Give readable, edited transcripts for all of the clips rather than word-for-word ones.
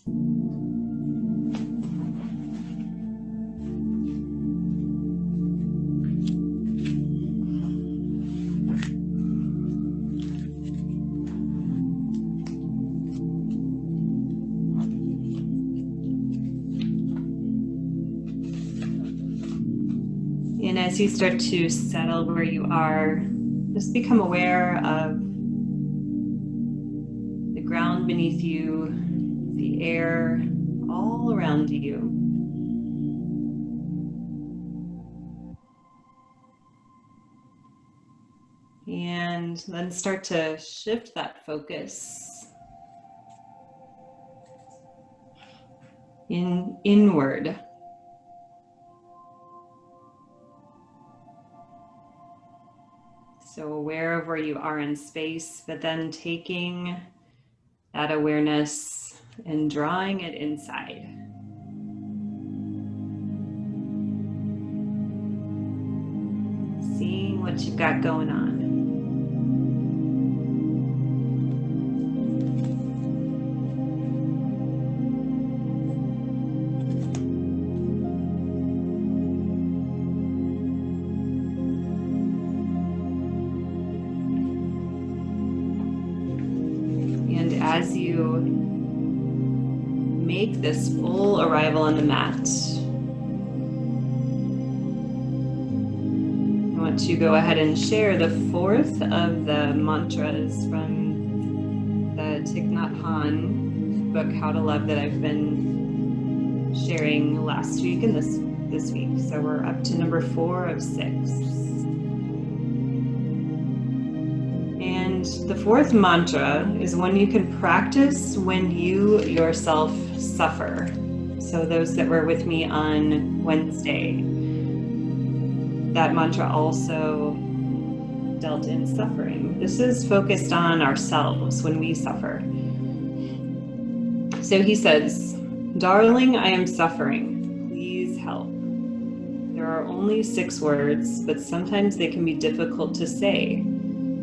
And as you start to settle where you are, just become aware of the ground beneath you, the air all around you. And then start to shift that focus inward. So aware of where you are in space, but then taking that awareness and drawing it inside. Seeing what you've got going on. As you make this full arrival on the mat, I want to go ahead and share the fourth of the mantras from the Thich Nhat Hanh book, How to Love, that I've been sharing last week and this week. So we're up to number 4 of 6. And the fourth mantra is one you can practice when you yourself suffer. So those that were with me on Wednesday, that mantra also dealt in suffering. This is focused on ourselves when we suffer. So he says, "Darling, I am suffering. Please help." There are only 6 words, but sometimes they can be difficult to say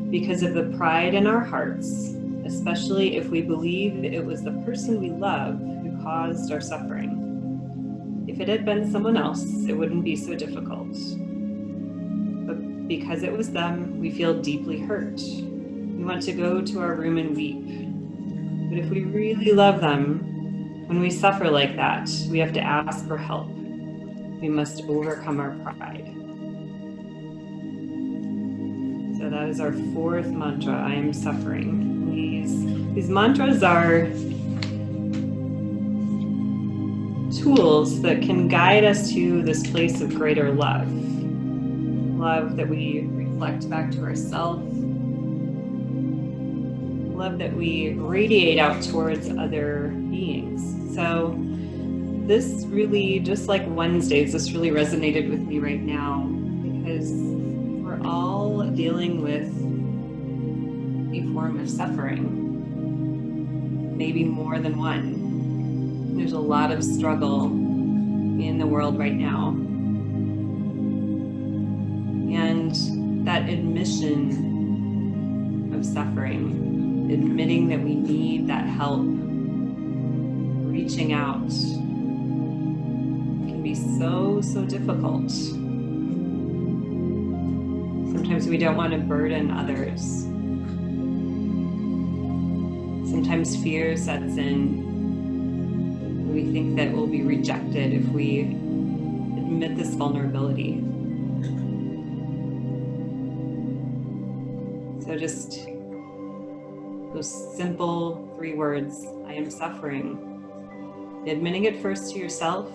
because of the pride in our hearts, especially if we believe it was the person we love who caused our suffering. If it had been someone else, it wouldn't be so difficult. But because it was them, we feel deeply hurt. We want to go to our room and weep. But if we really love them, when we suffer like that, we have to ask for help. We must overcome our pride. So that is our fourth mantra, I am suffering. These mantras are tools that can guide us to this place of greater love. Love that we reflect back to ourselves. Love that we radiate out towards other beings. So this really, just like Wednesdays, this really resonated with me right now, because we're all dealing with a form of suffering, maybe more than one. There's a lot of struggle in the world right now. And that admission of suffering, admitting that we need that help, reaching out, can be so difficult. Sometimes we don't want to burden others. Sometimes fear sets in. We think that we'll be rejected if we admit this vulnerability. So just those simple 3 words, I am suffering. Admitting it first to yourself,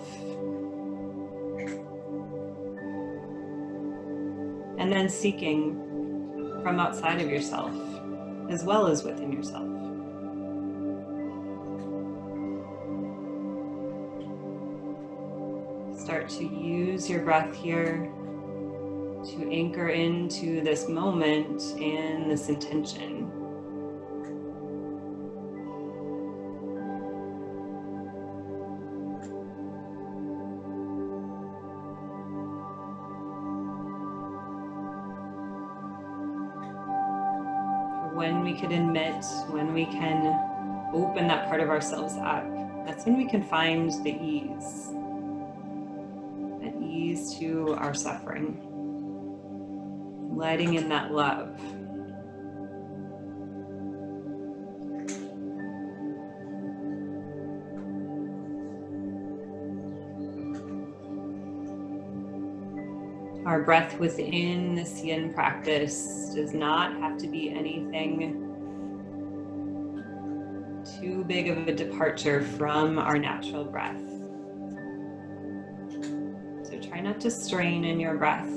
and then seeking from outside of yourself, as well as within yourself. Start to use your breath here to anchor into this moment and this intention. When we can admit, when we can open that part of ourselves up, That's when we can find the ease to our suffering, letting in that love. Our breath within this yin practice does not have to be anything too big of a departure from our natural breath. So try not to strain in your breath,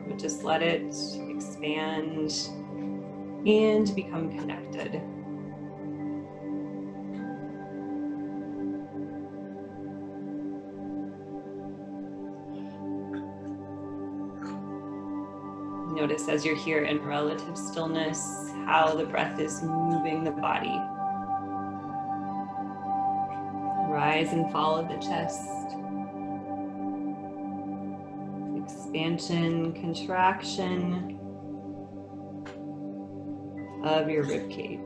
but just let it expand and become connected. Notice as you're here in relative stillness, how the breath is moving the body. Rise and fall of the chest. Expansion, contraction of your rib cage.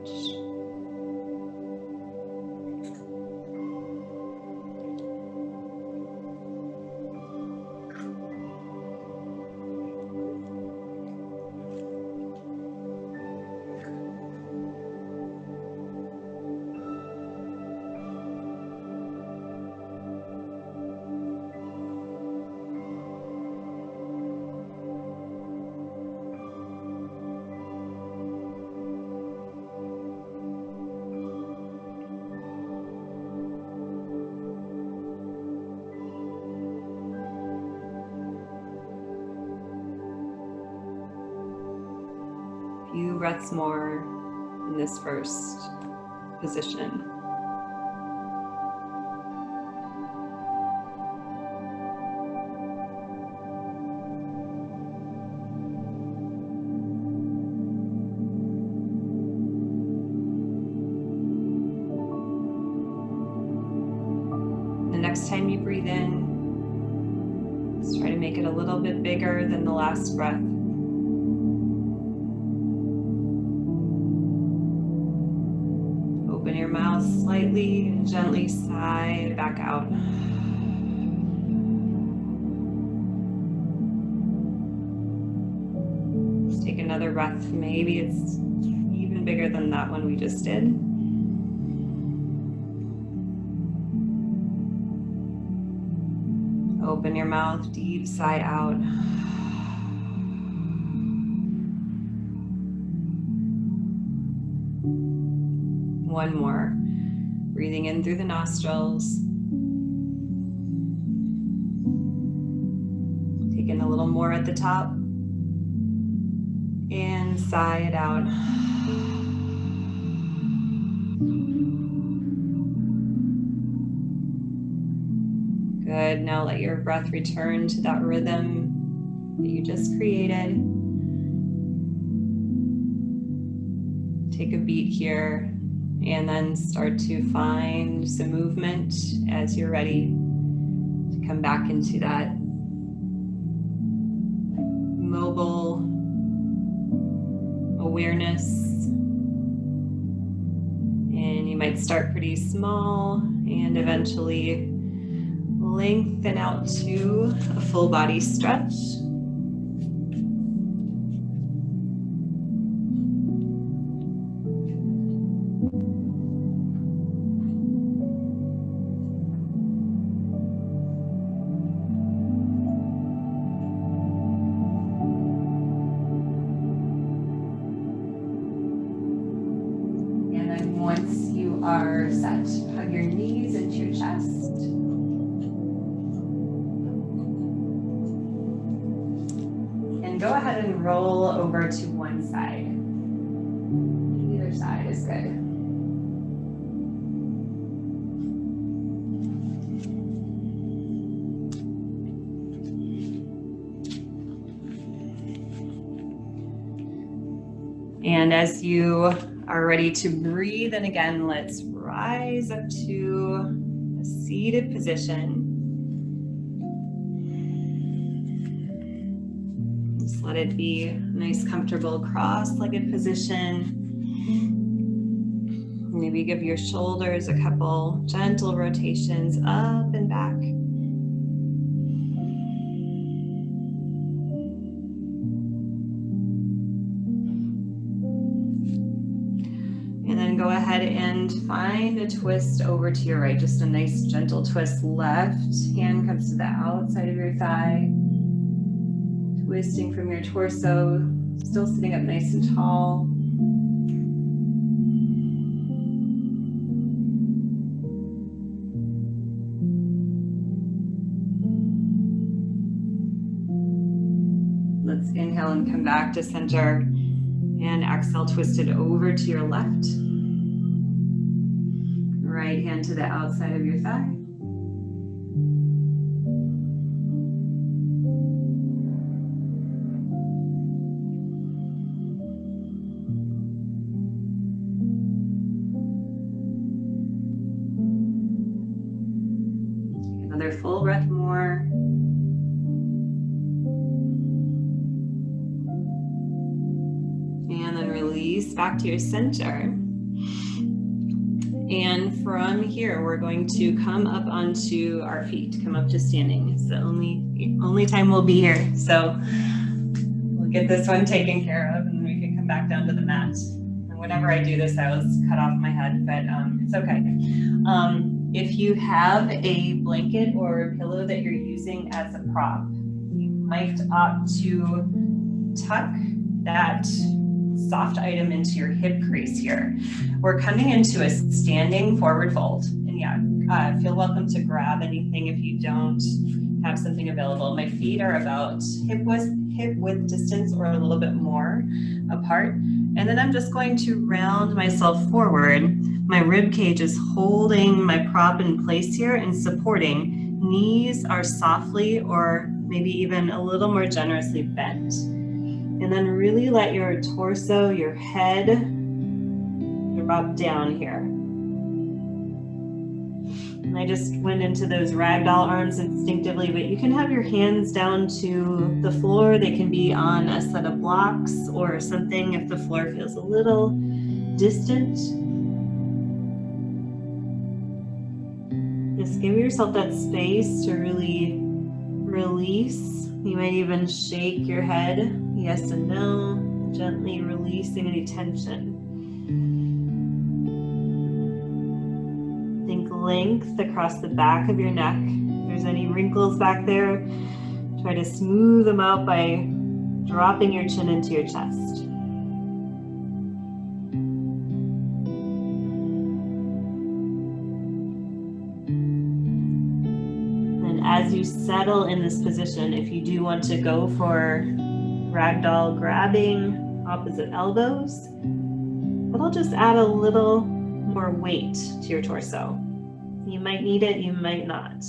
Few breaths more in this first position. The next time you breathe in, just try to make it a little bit bigger than the last breath. Open your mouth slightly and gently sigh back out. Just take another breath. Maybe it's even bigger than that one we just did. Open your mouth, deep sigh out. One more. Breathing in through the nostrils. Take in a little more at the top. And sigh it out. Good. Now let your breath return to that rhythm that you just created. Take a beat here. And then start to find some movement as you're ready to come back into that mobile awareness. And you might start pretty small and eventually lengthen out to a full body stretch. Once you are set, hug your knees into your chest. And go ahead and roll over to one side. Either side is good. And as you are ready to breathe, and again, let's rise up to a seated position. Just let it be a nice, comfortable cross-legged position. Maybe give your shoulders a couple gentle rotations up and back. And then go ahead and find a twist over to your right. Just a nice gentle twist left. Hand comes to the outside of your thigh. Twisting from your torso, still sitting up nice and tall. Let's inhale and come back to center. And exhale, twist it over to your left. Right hand to the outside of your thigh. Take another full breath more. And then release back to your center. And from here, we're going to come up onto our feet, come up to standing. It's the only time we'll be here. So we'll get this one taken care of and then we can come back down to the mat. And whenever I do this, I always cut off my head, but it's okay. If you have a blanket or a pillow that you're using as a prop, you might opt to tuck that soft item into your hip crease here. We're coming into a standing forward fold. And yeah, feel welcome to grab anything if you don't have something available. My feet are about hip width distance or a little bit more apart. And then I'm just going to round myself forward. My rib cage is holding my prop in place here and supporting. Knees are softly or maybe even a little more generously bent. And then really let your torso, your head drop down here. And I just went into those ragdoll arms instinctively, but you can have your hands down to the floor. They can be on a set of blocks or something if the floor feels a little distant. Just give yourself that space to really release. You might even shake your head, yes and no, gently releasing any tension. Think length across the back of your neck. If there's any wrinkles back there, try to smooth them out by dropping your chin into your chest. As you settle in this position, if you do want to go for ragdoll grabbing opposite elbows, but I'll just add a little more weight to your torso. You might need it, you might not.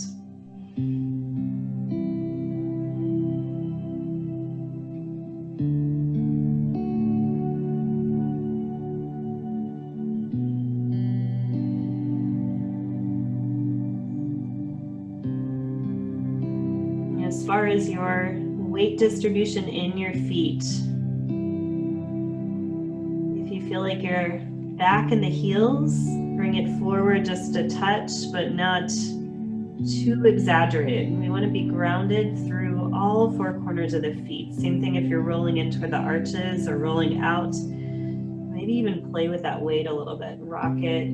As far as your weight distribution in your feet, if you feel like you're back in the heels, bring it forward just a touch, but not too exaggerated. We want to be grounded through all four corners of the feet. Same thing if you're rolling in toward the arches or rolling out. Maybe even play with that weight a little bit. Rock it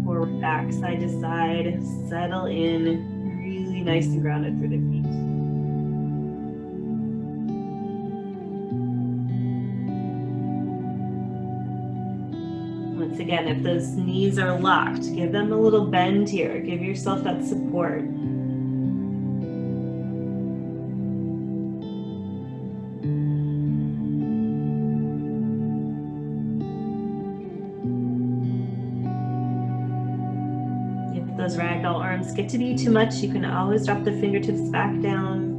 forward, back, side to side. Settle in, really nice and grounded through the feet. Once again, if those knees are locked, give them a little bend here. Give yourself that support. If those ragdoll arms get to be too much, you can always drop the fingertips back down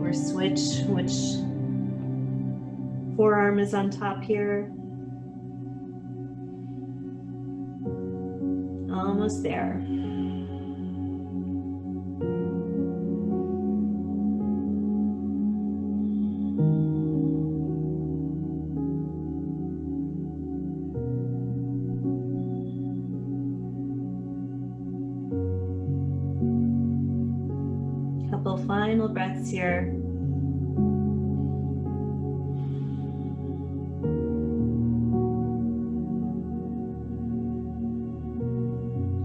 or switch which forearm is on top here. Almost there. couple final breaths here.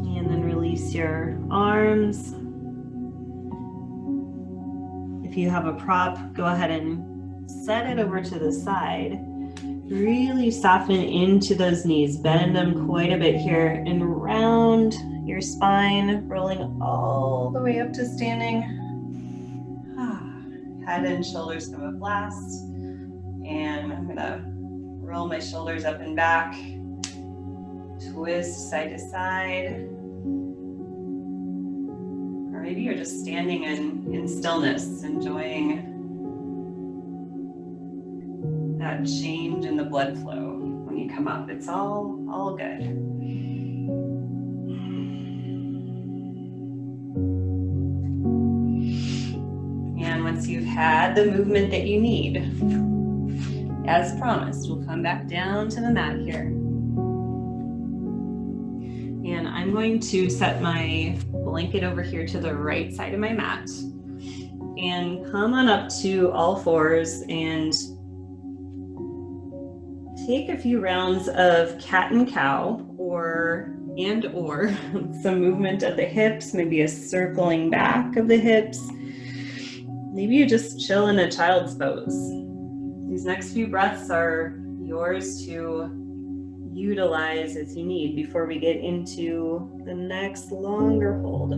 And then release your arms. If you have a prop, go ahead and set it over to the side. Really soften into those knees, bend them quite a bit here and round your spine, rolling all the way up to standing. Head and shoulders come up last. And I'm gonna roll my shoulders up and back, twist side to side. Or maybe you're just standing in stillness, enjoying that change in the blood flow when you come up. It's all good. And once you've had the movement that you need, as promised, we'll come back down to the mat here. And I'm going to set my blanket over here to the right side of my mat and come on up to all fours and take a few rounds of cat and cow or some movement of the hips, maybe a circling back of the hips. Maybe you just chill in a child's pose. These next few breaths are yours to utilize as you need before we get into the next longer hold.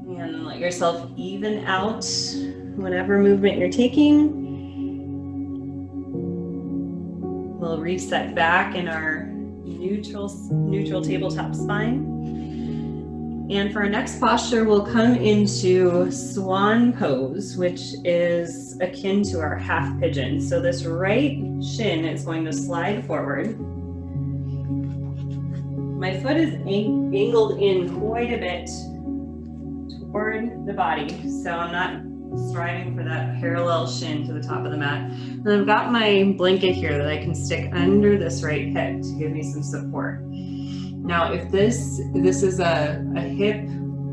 And let yourself even out whatever movement you're taking. We'll reset back in our neutral tabletop spine. And for our next posture, we'll come into swan pose, which is akin to our half pigeon. So this right shin is going to slide forward. My foot is angled in quite a bit toward the body, so I'm not striving for that parallel shin to the top of the mat. And I've got my blanket here that I can stick under this right hip to give me some support. Now, if this is a hip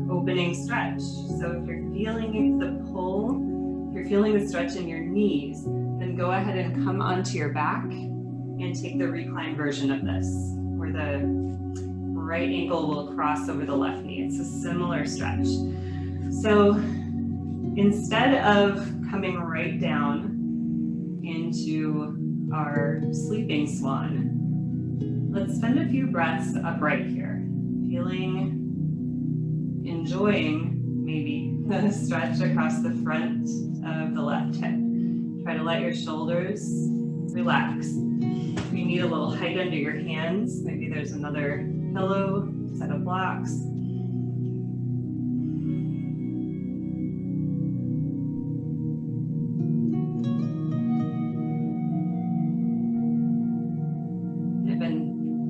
opening stretch, so if you're feeling the pull, if you're feeling the stretch in your knees, then go ahead and come onto your back and take the recline version of this, where the right ankle will cross over the left knee. It's a similar stretch. So instead of coming right down into our sleeping swan, let's spend a few breaths upright here, enjoying maybe the stretch across the front of the left hip. Try to let your shoulders relax. If you need a little height under your hands, maybe there's another pillow, set of blocks.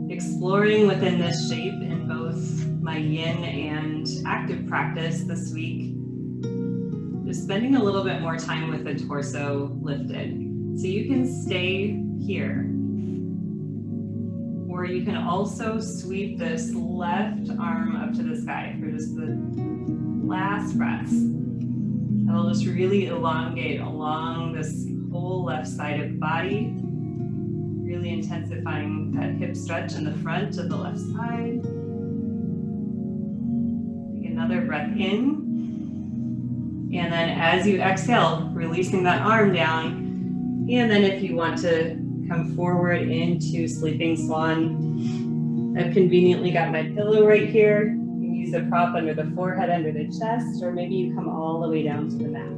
Exploring within this shape in both my yin and active practice this week, just spending a little bit more time with the torso lifted. So you can stay here, or you can also sweep this left arm up to the sky for just the last breaths. That'll just really elongate along this whole left side of the body, really intensifying that hip stretch in the front of the left side. Take another breath in. And then as you exhale, releasing that arm down. And then if you want to come forward into sleeping swan, I've conveniently got my pillow right here. You can use a prop under the forehead, under the chest, or maybe you come all the way down to the mat.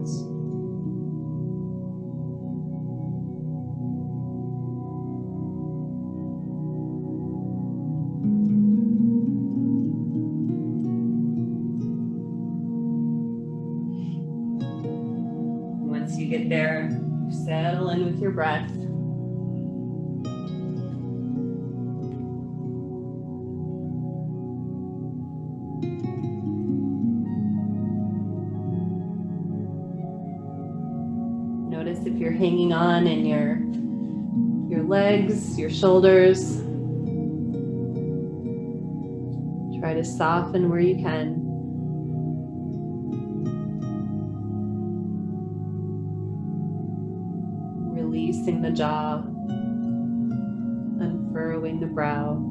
Once you get there, settle in with your breath. Notice if you're hanging on in your legs, your shoulders. Try to soften where you can. Releasing the jaw, unfurrowing the brow.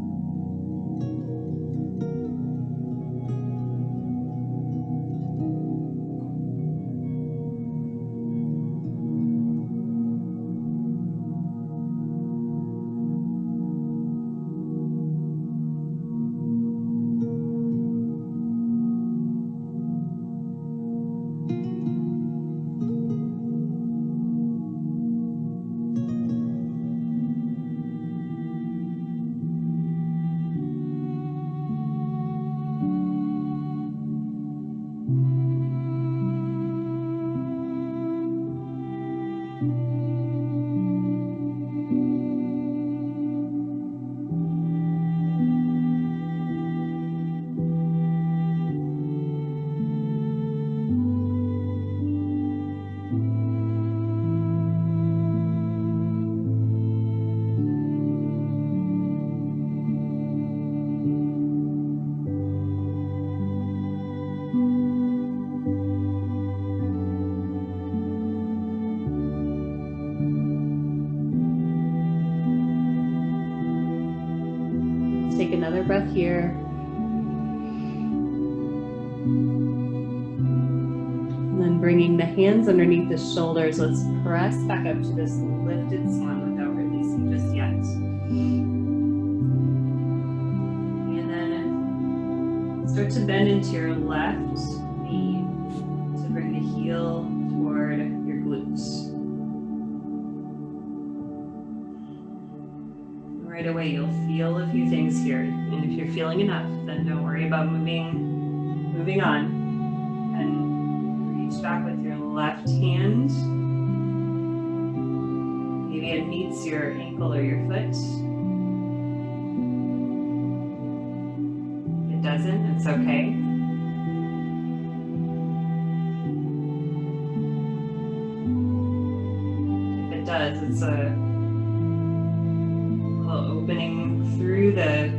Take another breath here. And then bringing the hands underneath the shoulders, let's press back up to this lifted swan without releasing just yet. And then start to bend into your left knee to bring the heel toward your glutes. Right away, you'll feel a few things here. And if you're feeling enough, then don't worry about moving on. And reach back with your left hand. Maybe it meets your ankle or your foot. If it doesn't, it's okay. If it does, it's a opening through the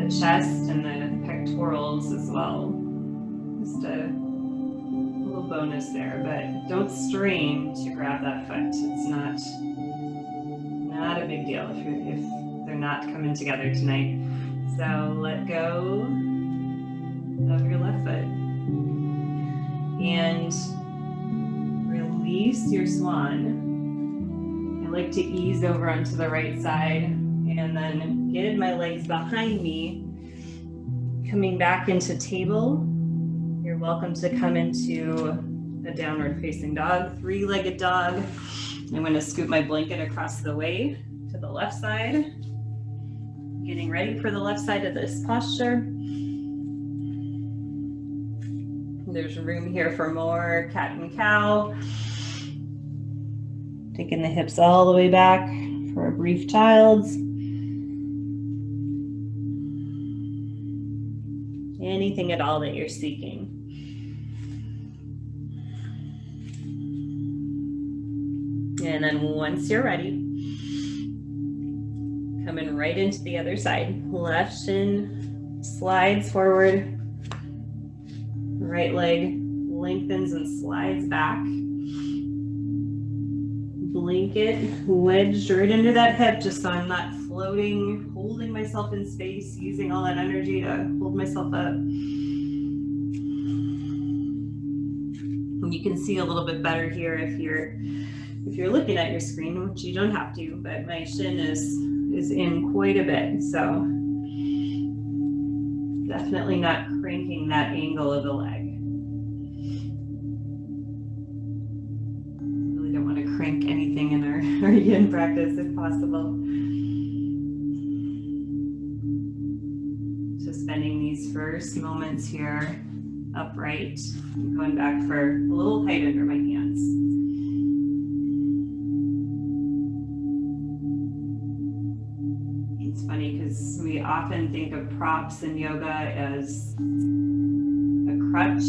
chest and the pectorals as well. Just a little bonus there, but don't strain to grab that foot. It's not a big deal if they're not coming together tonight. So let go of your left foot and release your swan. I like to ease over onto the right side and then get my legs behind me, coming back into table. You're welcome to come into a downward facing dog, three-legged dog. I'm going to scoot my blanket across the way to the left side, getting ready for the left side of this posture. There's room here for more cat and cow. Taking the hips all the way back for a brief child's. Anything at all that you're seeking. And then once you're ready, coming right into the other side. Left shin slides forward. Right leg lengthens and slides back. Blanket wedged right under that hip, just so I'm not floating, holding myself in space, using all that energy to hold myself up. And you can see a little bit better here if you're looking at your screen, which you don't have to, but my shin is in quite a bit, so definitely not cranking that angle of the leg. Crank anything in our yin practice if possible. So spending these first moments here upright, and going back for a little height under my hands. It's funny because we often think of props in yoga as a crutch,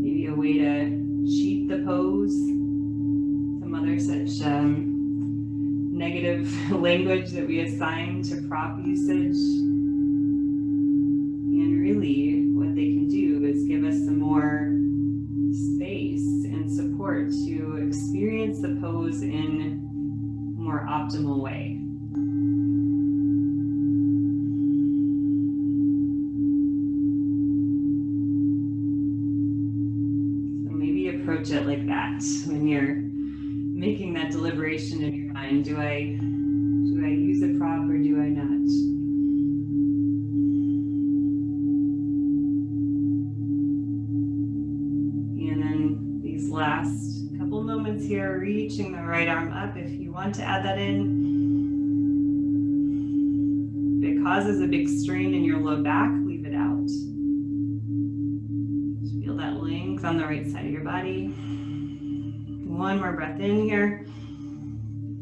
maybe a way to cheat the pose. language that we assign to prop usage. And really, what they can do is give us some more space and support to experience the pose in a more optimal way. Approach it like that when you're making that deliberation in your mind. Do I use a prop or do I not? And then these last couple moments here, reaching the right arm up. If you want to add that in, if it causes a big strain in your low back, leave it out. Feel that length on the right side of your body. One more breath in here.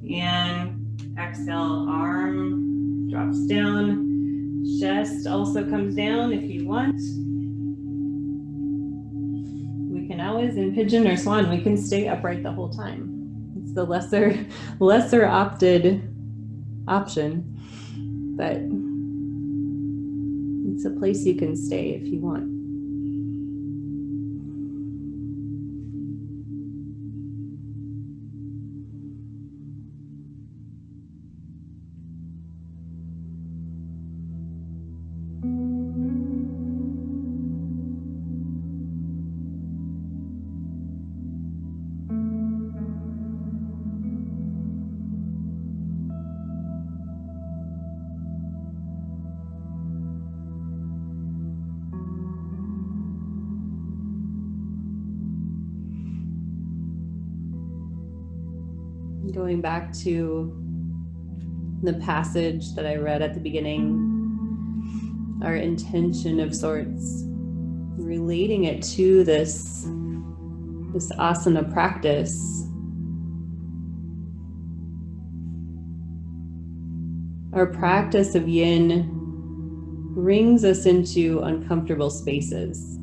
And exhale, arm drops down. Chest also comes down if you want. We can always, in pigeon or swan, we can stay upright the whole time. It's the lesser opted option, but it's a place you can stay if you want. Going back to the passage that I read at the beginning, our intention of sorts, relating it to this asana practice. Our practice of yin brings us into uncomfortable spaces.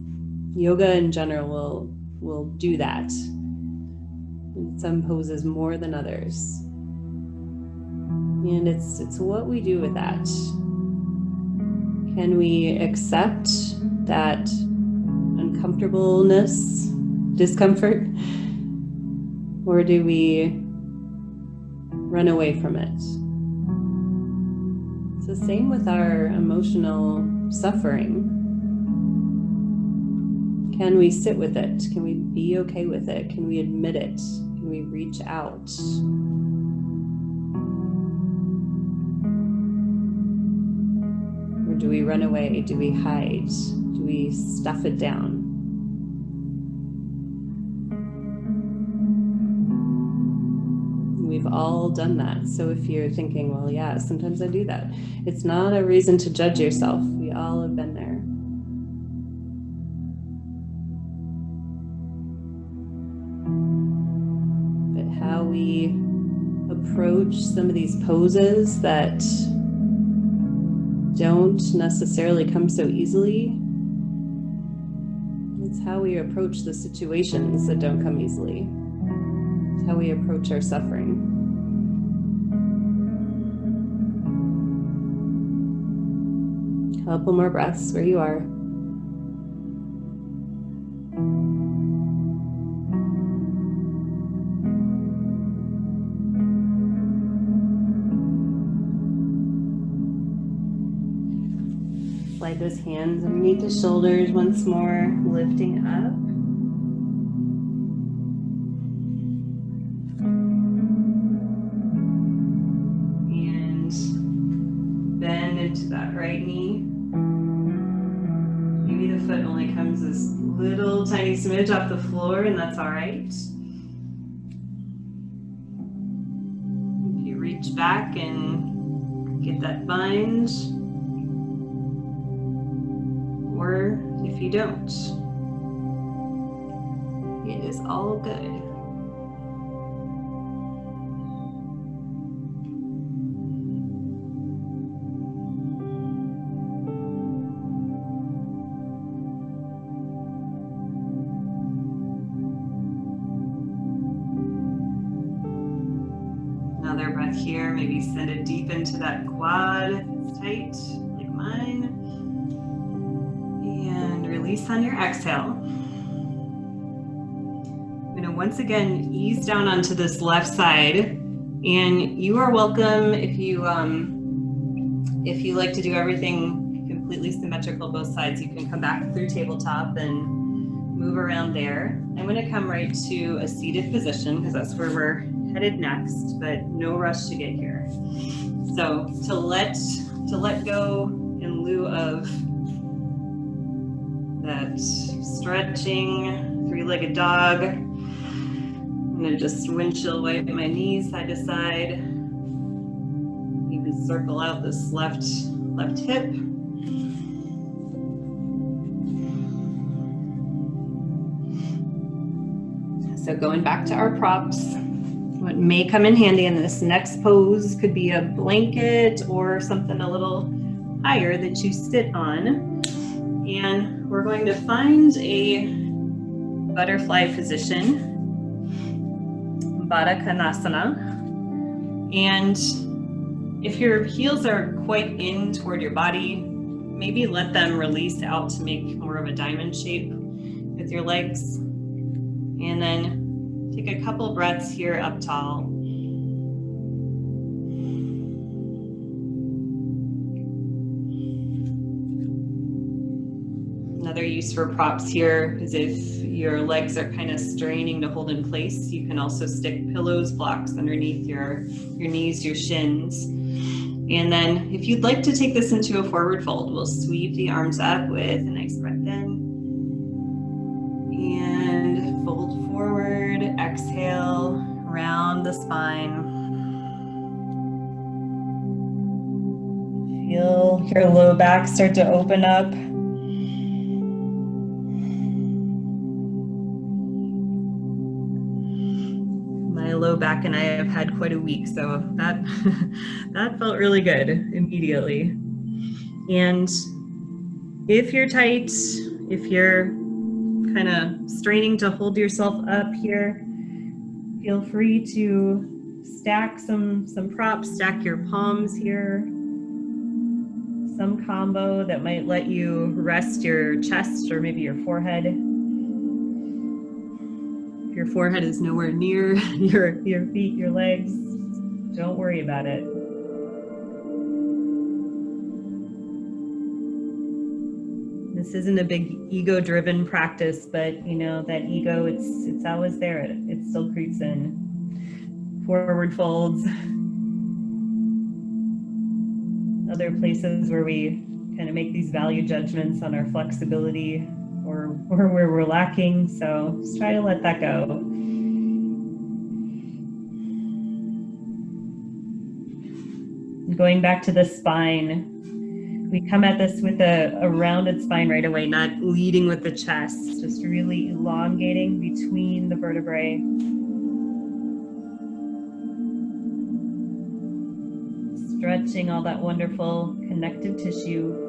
Yoga in general will do that. In some poses more than others. And it's what we do with that. Can we accept that uncomfortableness, discomfort, or do we run away from it? It's the same with our emotional suffering. Can we sit with it? Can we be okay with it? Can we admit it? Can we reach out? Or do we run away? Do we hide? Do we stuff it down? We've all done that. So if you're thinking, well, yeah, sometimes I do that, it's not a reason to judge yourself. We all have been there. How we approach some of these poses that don't necessarily come so easily. It's how we approach the situations that don't come easily. It's how we approach our suffering. A couple more breaths where you are. Slide those hands underneath the shoulders once more, lifting up. And bend into that right knee. Maybe the foot only comes this little tiny smidge off the floor, and that's all right. If you reach back and get that bind, or if you don't, it is all good. Another breath breath here. Maybe send it deep into that quad. It's tight, like mine. And release on your exhale. I'm going to once again ease down onto this left side. And you are welcome if you like to do everything completely symmetrical both sides, you can come back through tabletop and move around there. I'm going to come right to a seated position because that's where we're headed next, but no rush to get here. So to let go in lieu of that stretching three-legged dog, I'm going to just windshield wipe my knees side to side. Even circle out this left hip. So going back to our props, what may come in handy in this next pose could be a blanket or something a little higher that you sit on. And we're going to find a butterfly position, Baddha Konasana. And if your heels are quite in toward your body, maybe let them release out to make more of a diamond shape with your legs. And then take a couple breaths here up tall. Another use for props here is if your legs are kind of straining to hold in place, you can also stick pillows, blocks underneath your knees, your shins. And then if you'd like to take this into a forward fold, we'll sweep the arms up with a nice breath in. And fold forward, exhale, round the spine. Feel your low back start to open up. My low back and I have had quite a week, so that felt really good immediately. And if you're tight, if you're kind of straining to hold yourself up here, feel free to stack some props, stack your palms here. Some combo that might let you rest your chest or maybe your forehead. If your forehead is nowhere near your feet, your legs, don't worry about it. This isn't a big ego-driven practice, but you know, that ego, it's always there. It still creeps in. Forward folds. Other places where we kind of make these value judgments on our flexibility or where we're lacking. So just try to let that go. Going back to the spine. We come at this with a rounded spine right away, not leading with the chest, just really elongating between the vertebrae. Stretching all that wonderful connective tissue.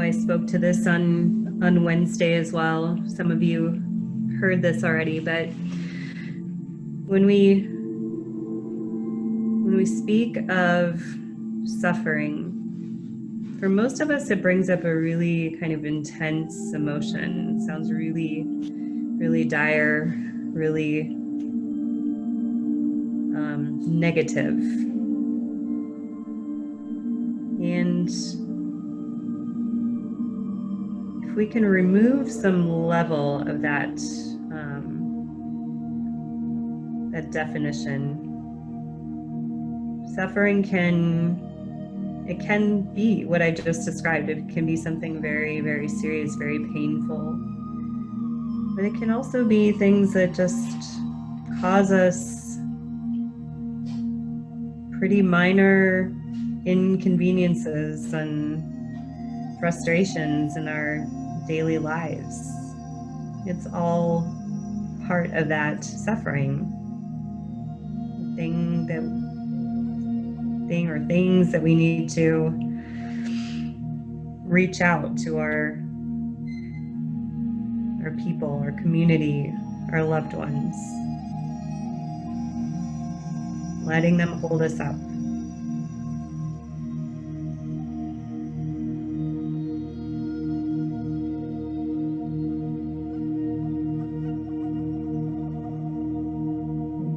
I spoke to this on Wednesday as well. Some of you heard this already, but when we speak of suffering, for most of us, it brings up a really kind of intense emotion. It sounds really, really dire, really negative. And if we can remove some level of that, that definition, suffering can be what I just described. It can be something very, very serious, very painful. But it can also be things that just cause us pretty minor inconveniences and frustrations in our daily lives. It's all part of that suffering. Things that we need to reach out to our people, our community, our loved ones, letting them hold us up.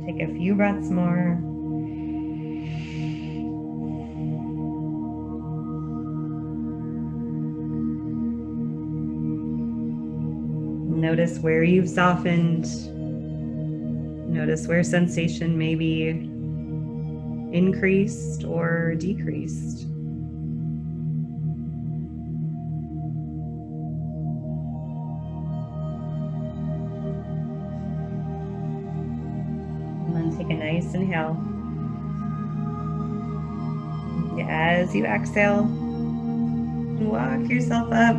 Take a few breaths more. Notice where you've softened. Notice where sensation may be increased or decreased. And then take a nice inhale. As you exhale, walk yourself up.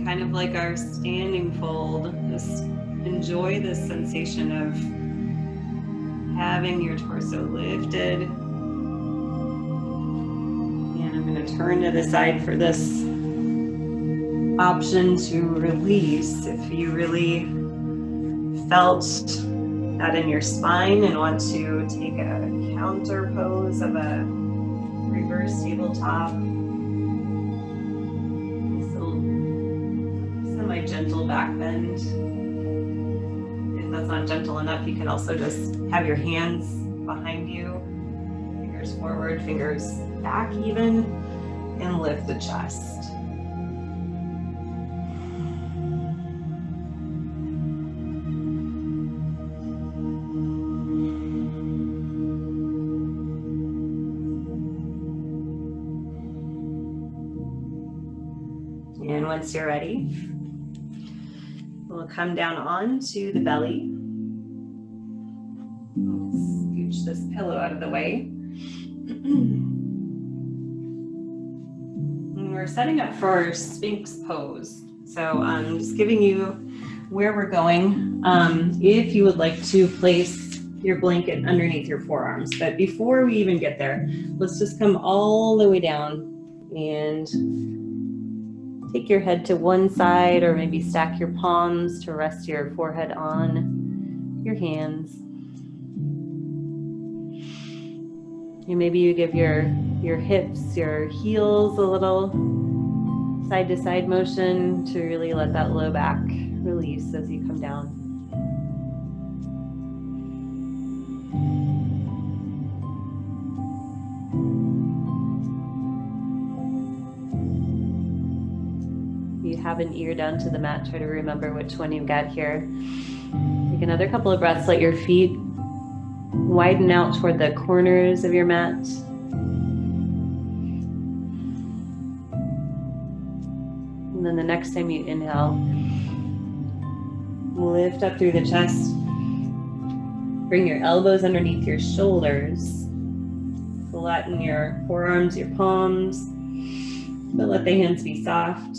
Kind of like our standing fold, just enjoy this sensation of having your torso lifted. And I'm going to turn to the side for this option to release. If you really felt that in your spine and want to take a counter pose of a reverse tabletop, gentle back bend. If that's not gentle enough, you can also just have your hands behind you, fingers forward, fingers back even, and lift the chest. And once you're ready, we'll come down onto the belly. Scooch this pillow out of the way. And we're setting up for our Sphinx pose. So I'm just giving you where we're going. If you would like to place your blanket underneath your forearms. But before we even get there, let's just come all the way down and take your head to one side, or maybe stack your palms to rest your forehead on your hands. And maybe you give your hips, your heels a little side to side motion to really let that low back release as you come down. Have an ear down to the mat. Try to remember which one you've got here. Take another couple of breaths. Let your feet widen out toward the corners of your mat. And then the next time you inhale, lift up through the chest. Bring your elbows underneath your shoulders. Flatten your forearms, your palms, but let the hands be soft.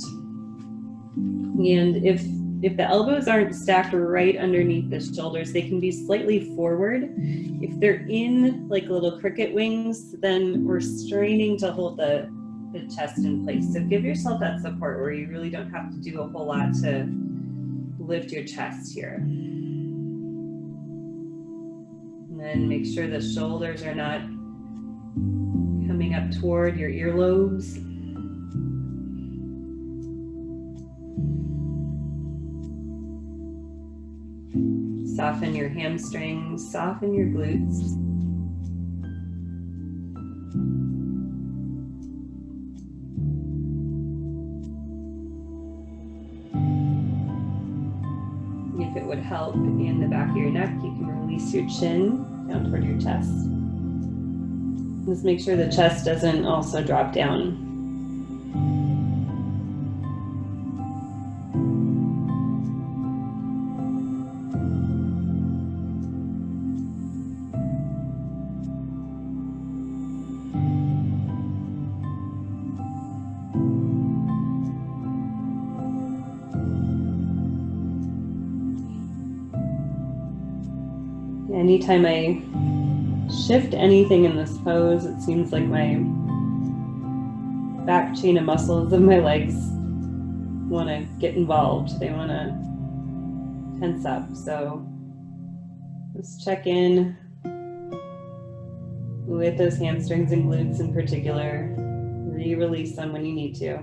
And if the elbows aren't stacked right underneath the shoulders, they can be slightly forward. If they're in like little cricket wings, then we're straining to hold the chest in place. So give yourself that support where you really don't have to do a whole lot to lift your chest here. And then make sure the shoulders are not coming up toward your earlobes. Soften your hamstrings, soften your glutes. If it would help in the back of your neck, you can release your chin down toward your chest. Just make sure the chest doesn't also drop down. Anytime I shift anything in this pose, it seems like my back chain of muscles of my legs want to get involved. They want to tense up. So let's check in with those hamstrings and glutes in particular. Re-release them when you need to.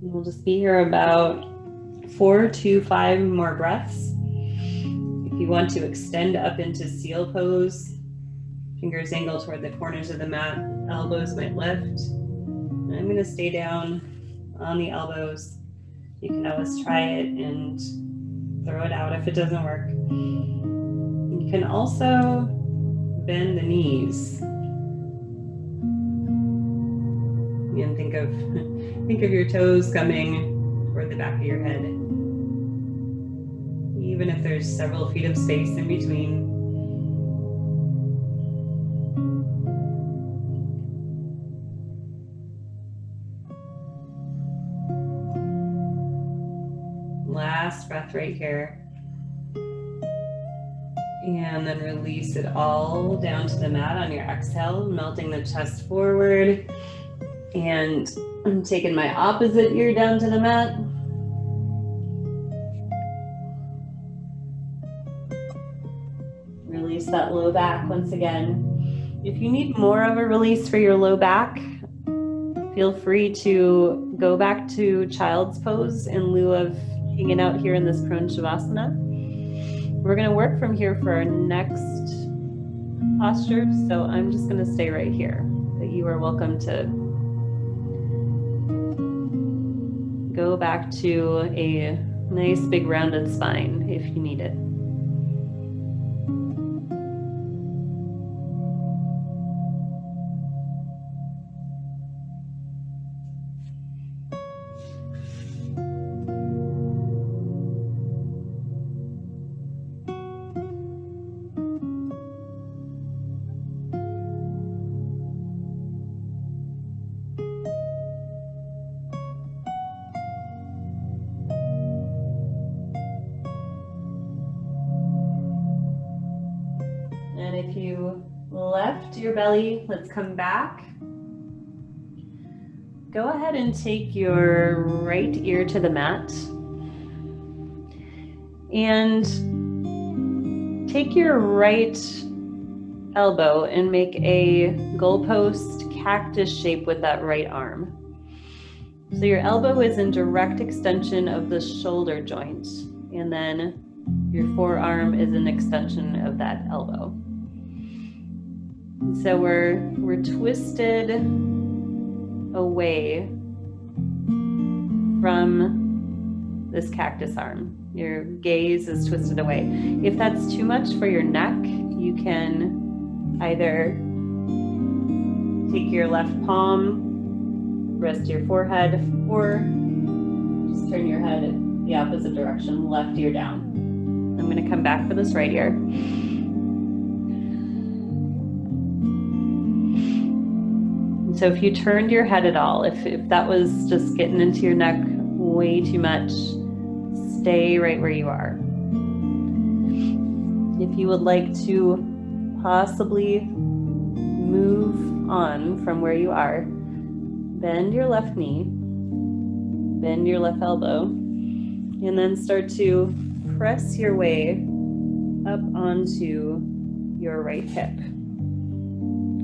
We'll just be here about 4 to 5 more breaths. If you want to extend up into seal pose, fingers angle toward the corners of the mat, elbows might lift. And I'm going to stay down on the elbows. You can always try it and throw it out if it doesn't work. You can also bend the knees. And think of your toes coming toward the back of your head. Even if there's several feet of space in between. Last breath right here. And then release it all down to the mat on your exhale, melting the chest forward. And I'm taking my opposite ear down to the mat. Release that low back once again. If you need more of a release for your low back, feel free to go back to child's pose in lieu of hanging out here in this prone shavasana. We're going to work from here for our next posture, so I'm just going to stay right here. But you are welcome to go back to a nice big rounded spine if you need it. And if you left your belly, let's come back. Go ahead and take your right ear to the mat. And take your right elbow and make a goalpost cactus shape with that right arm. So your elbow is in direct extension of the shoulder joint, and then your forearm is an extension of that elbow. So we're twisted away from this cactus arm. Your gaze is twisted away. If that's too much for your neck, you can either take your left palm, rest your forehead, or just turn your head the opposite direction, left ear down. I'm going to come back for this right ear. So if you turned your head at all, if that was just getting into your neck way too much, stay right where you are. If you would like to possibly move on from where you are, bend your left knee, bend your left elbow, and then start to press your way up onto your right hip.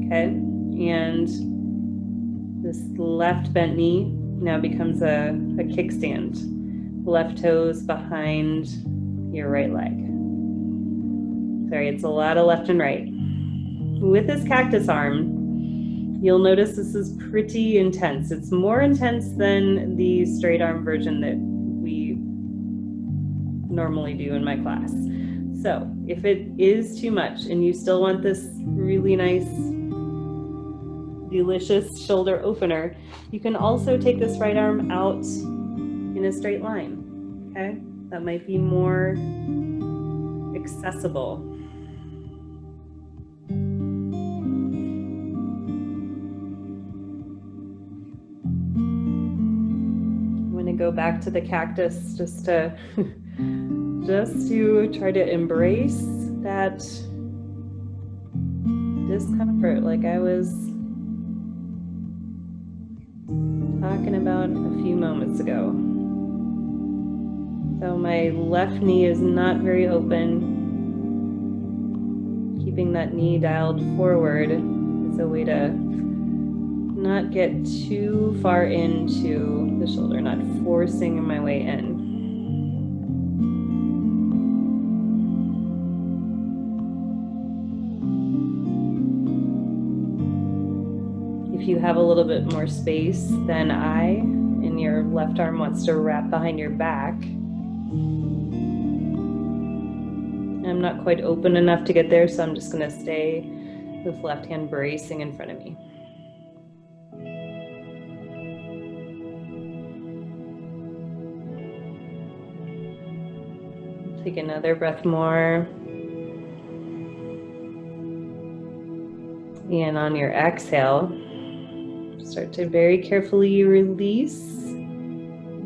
Okay, and this left bent knee now becomes a kickstand. Left toes behind your right leg. Sorry, it's a lot of left and right. With this cactus arm, you'll notice this is pretty intense. It's more intense than the straight arm version that we normally do in my class. So if it is too much and you still want this really nice, delicious shoulder opener, you can also take this right arm out in a straight line, okay? That might be more accessible. I'm gonna go back to the cactus just to try to embrace that discomfort like I was talking about a few moments ago. So my left knee is not very open. Keeping that knee dialed forward is a way to not get too far into the shoulder, not forcing my way in. If you have a little bit more space than and your left arm wants to wrap behind your back, I'm not quite open enough to get there, so I'm just going to stay with left hand bracing in front of me. Take another breath more. And on your exhale, start to very carefully release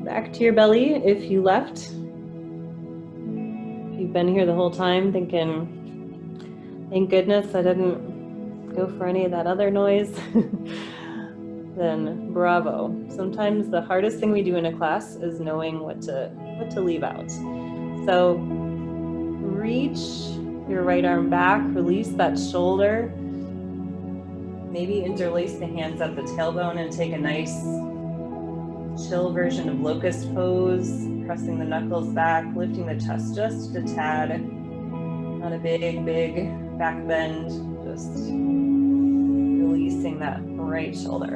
back to your belly if you left. If you've been here the whole time thinking, thank goodness I didn't go for any of that other noise, then bravo. Sometimes the hardest thing we do in a class is knowing what to leave out. So reach your right arm back, release that shoulder. Maybe interlace the hands at the tailbone and take a nice chill version of locust pose, pressing the knuckles back, lifting the chest just a tad. Not a big back bend, just releasing that right shoulder.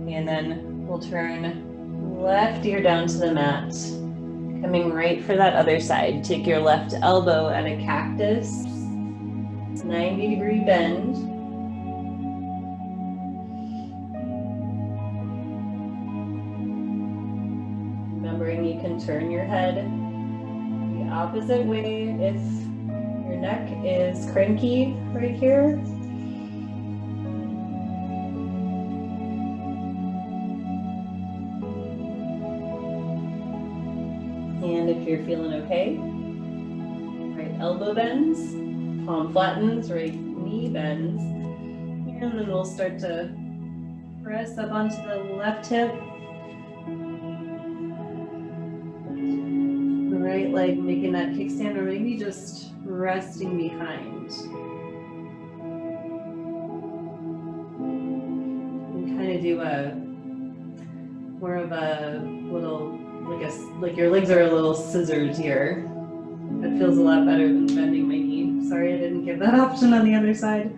And then we'll turn left ear down to the mat, coming right for that other side. Take your left elbow at a cactus, 90-degree bend. Remembering you can turn your head the opposite way if your neck is cranky right here. And if you're feeling okay, right elbow bends, palm flattens, right knee bends, and then we'll start to press up onto the left hip. The right leg making that kickstand, or maybe just resting behind. And kind of do more of a little, like your legs are a little scissors here. That feels a lot better than bending my knee. Sorry I didn't give that option on the other side.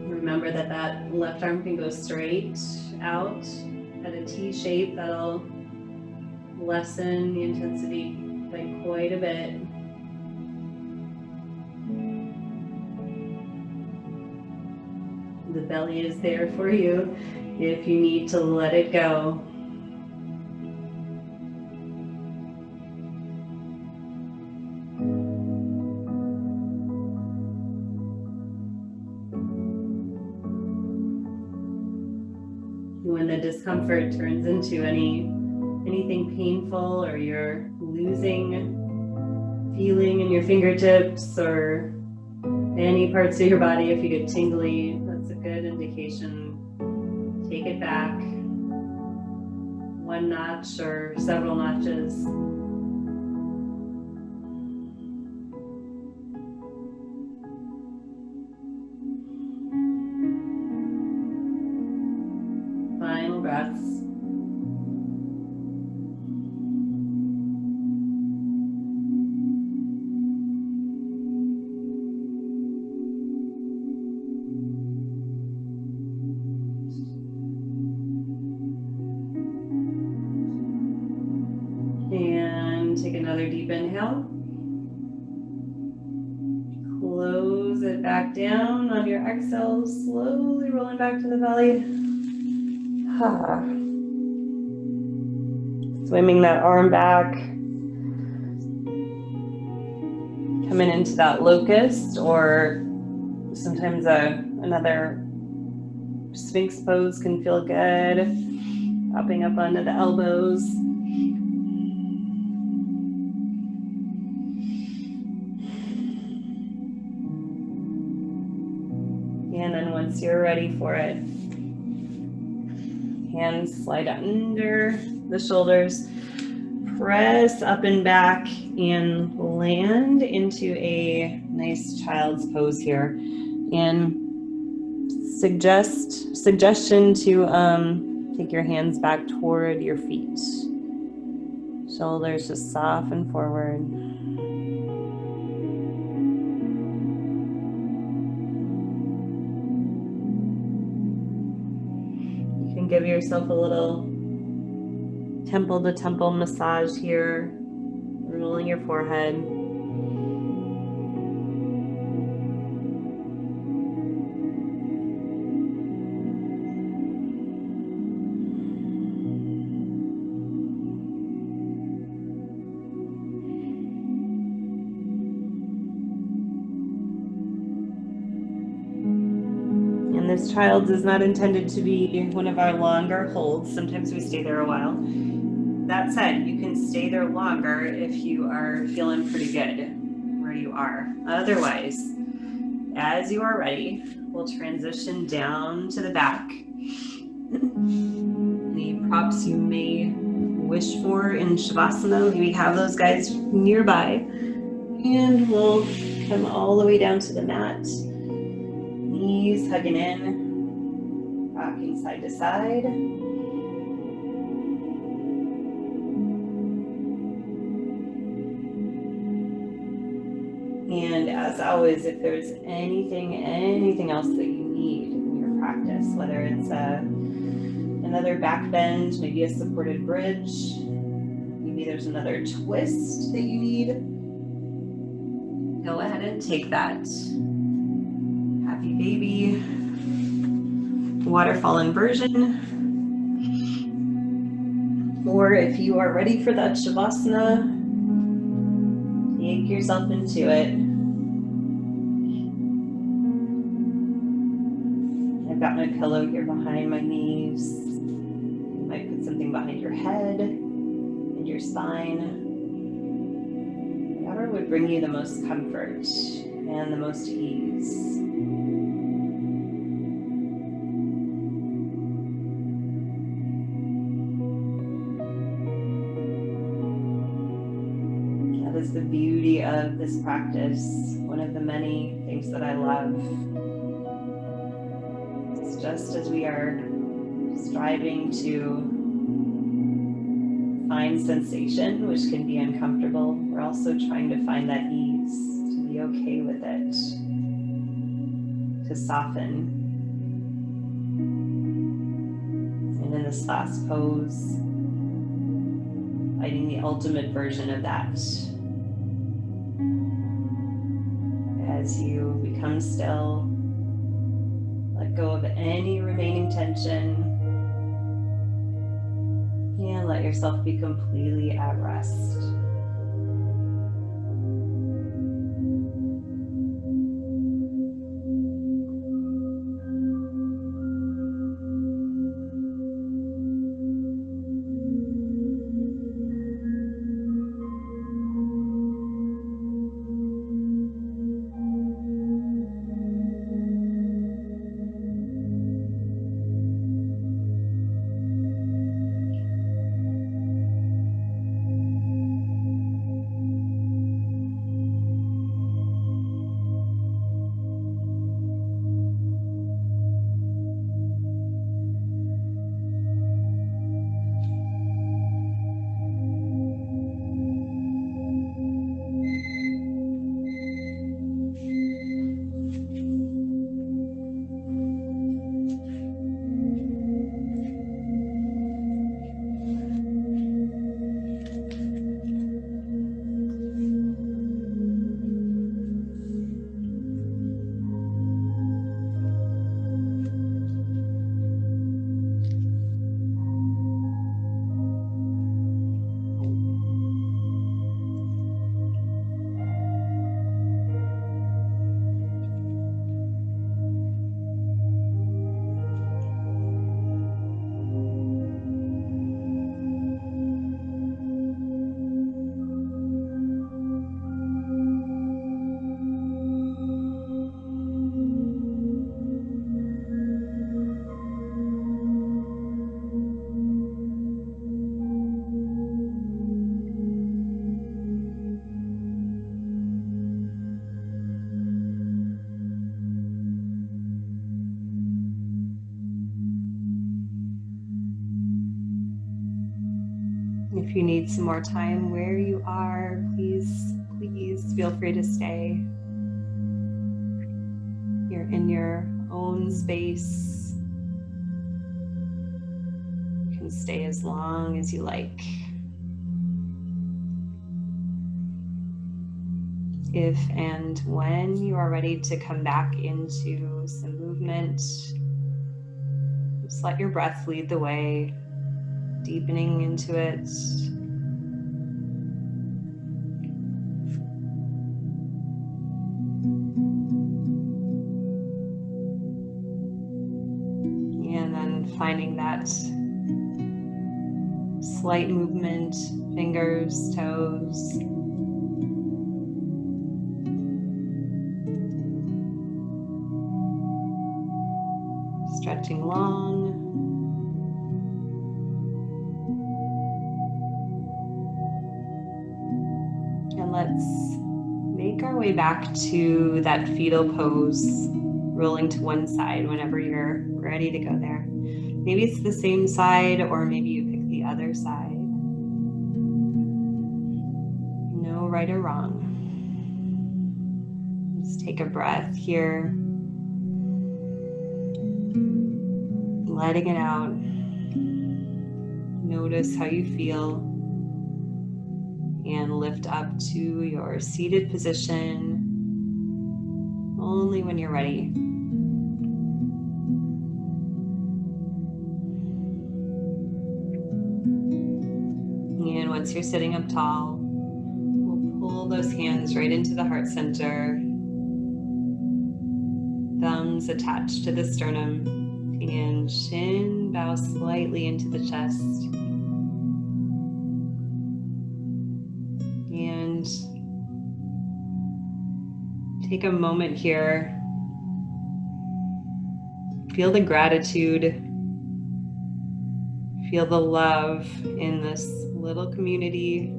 Remember that left arm can go straight out at a T shape. That'll lessen the intensity by quite a bit. The belly is there for you if you need to let it go. when the discomfort turns into anything painful, or you're losing feeling in your fingertips or any parts of your body, if you get tingly, that's a good indication. Take it back one notch or several notches. Final breaths. And take another deep inhale. Close it back down on your exhale, slowly rolling back to the belly. Swimming that arm back. Coming into that locust, or sometimes another Sphinx pose can feel good. Popping up onto the elbows. And then once you're ready for it, hands slide under the shoulders, press up and back, and land into a nice child's pose here. And suggestion to take your hands back toward your feet. Shoulders just soften forward. Give yourself a little temple to temple massage here, rolling your forehead. This child is not intended to be one of our longer holds. Sometimes we stay there a while. That said, you can stay there longer if you are feeling pretty good where you are. Otherwise, as you are ready, we'll transition down to the back. The props you may wish for in Shavasana, we have those guys nearby. And we'll come all the way down to the mat. Knees hugging in, rocking side to side. And as always, if there's anything else that you need in your practice, whether it's another back bend, maybe a supported bridge, maybe there's another twist that you need, go ahead and take that. Happy baby, waterfall inversion. Or if you are ready for that Shavasana, take yourself into it. I've got my pillow here behind my knees. You might put something behind your head and your spine. Whatever would bring you the most comfort and the most ease. The beauty of this practice, one of the many things that I love. It's just as we are striving to find sensation, which can be uncomfortable, we're also trying to find that ease, to be okay with it, to soften. And in this last pose, finding the ultimate version of that. As you become still, let go of any remaining tension, and let yourself be completely at rest. If you need some more time where you are, please feel free to stay. You're in your own space. You can stay as long as you like. If and when you are ready to come back into some movement, just let your breath lead the way, deepening into it. And then finding that slight movement, fingers, toes. Stretching long. And let's make our way back to that fetal pose, rolling to one side whenever you're ready to go there. Maybe it's the same side, or maybe you pick the other side. No right or wrong. Just take a breath here. Letting it out. Notice how you feel. And lift up to your seated position only when you're ready. And once you're sitting up tall, we'll pull those hands right into the heart center. Thumbs attached to the sternum. And chin bow slightly into the chest. And take a moment here. Feel the gratitude. Feel the love in this little community.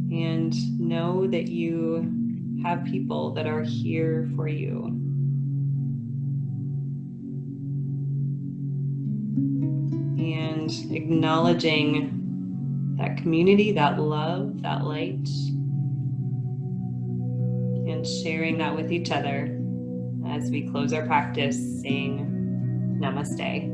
And know that you have people that are here for you. And acknowledging that community, that love, that light, and sharing that with each other as we close our practice, saying Namaste.